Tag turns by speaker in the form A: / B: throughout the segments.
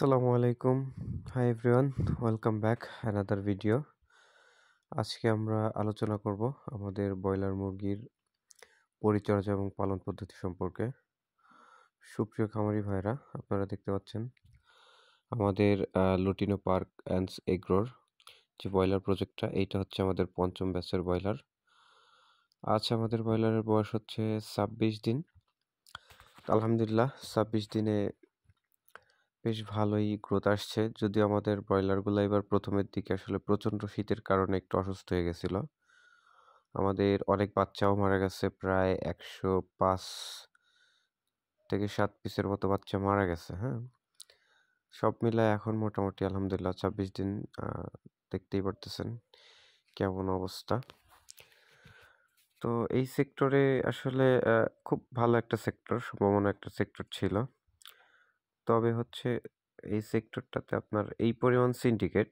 A: আসসালামু আলাইকুম। Hi everyone, welcome back another video. আজকে আমরা আলোচনা করব আমাদের ব্রয়লার মুরগির পরিচর্যা এবং পালন পদ্ধতি সম্পর্কে। সুপ্রিয় খামারি ভাইরা, আপনারা দেখতে পাচ্ছেন আমাদের লুটিনো পার্ক অ্যান্ড এগ্রোর যে ব্রয়লার প্রজেক্টটা, এইটা হচ্ছে আমাদের পঞ্চম ব্যাচের ব্রয়লার। আজ আমাদের ব্রয়লারের বয়স হচ্ছে 26 দিন। আলহামদুলিল্লাহ 26 দিনে বেশ ভালোই গ্রোথ আসছে, যদিও আমাদের ব্রয়লারগুলো এবার প্রথমের দিকে আসলে প্রচণ্ড শীতের কারণে একটু অসুস্থ হয়ে গেছিল। আমাদের অনেক বাচ্চাও মারা গেছে, প্রায় 105 থেকে 7 পিসের মতো বাচ্চা মারা গেছে। হ্যাঁ, সব মিলায় এখন মোটামুটি আলহামদুলিল্লাহ 26 দিন, দেখতেই পারতেছেন কেমন অবস্থা। তো এই সেক্টরে আসলে খুব ভালো একটা সেক্টর, সম্ভাবনা একটা সেক্টর ছিল। তবে হচ্ছে এই সেক্টরটাতে আপনার এই পরিমাণ সিন্ডিকেট,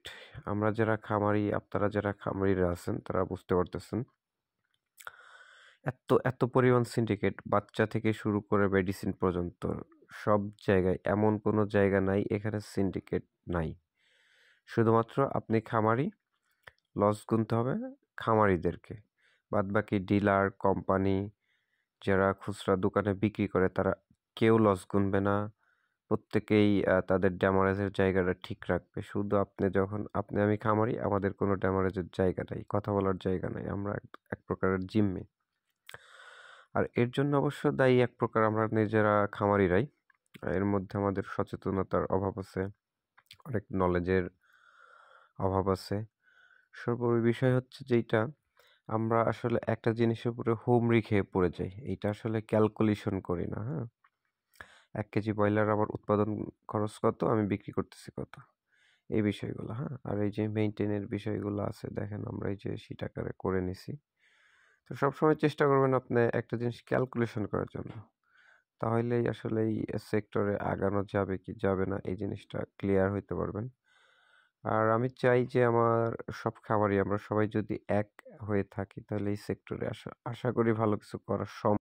A: আমরা যারা খামারি, আপনারা যারা খামারিরা আছেন তারা বুঝতে পারতেছেন। এত পরিমাণ সিন্ডিকেট, বাচ্চা থেকে শুরু করে মেডিসিন পর্যন্ত সব জায়গায়, এমন কোনো জায়গা নাই এখানে সিন্ডিকেট নাই। শুধুমাত্র আপনি খামারি, লস গুনতে হবে খামারিদেরকে। বাদবাকি ডিলার, কোম্পানি, যারা খুচরা দোকানে বিক্রি করে, তারা কেউ লস গুনবে না। প্রত্যেকেই তাদের ড্যামারেজের জায়গাটা ঠিক রাখবে। শুধু আমি খামারি, আমাদের কোনো ড্যামারেজের জায়গা নাই, কথা বলার জায়গা নাই। আমরা এক প্রকারের জিম্মি। আর এর জন্য অবশ্য দায়ী এক প্রকার আমরা নিজেরা খামারিরাই। এর মধ্যে আমাদের সচেতনতার অভাব আছে, অনেক নলেজের অভাব আছে। সর্বোপরি বিষয় হচ্ছে যেটা, আমরা আসলে একটা জিনিসের উপরে হুমড়ি খেয়ে পড়ে যাই, এইটা আসলে ক্যালকুলেশন করি না। হ্যাঁ, 1 কেজি ব্রয়লার আমার উৎপাদন খরচ কত, আমি বিক্রি করতেছি কত, এই বিষয়গুলো। হ্যাঁ, আর এই যে মেইনটেনের বিষয়গুলো আছে, দেখেন আমরা এই যে শীট আকারে করে নিছি। তো সবসময় চেষ্টা করবেন আপনি একটা জিনিস ক্যালকুলেশন করার জন্য, তাহলেই আসলে এই সেক্টরে আগানো যাবে কি যাবে না এই জিনিসটা ক্লিয়ার হইতে পারবেন। আর আমি চাই যে আমার সব খামারি আমরা সবাই যদি এক হয়ে থাকি, তাহলে এই সেক্টরে আশা করি ভালো কিছু করা সম্ভব।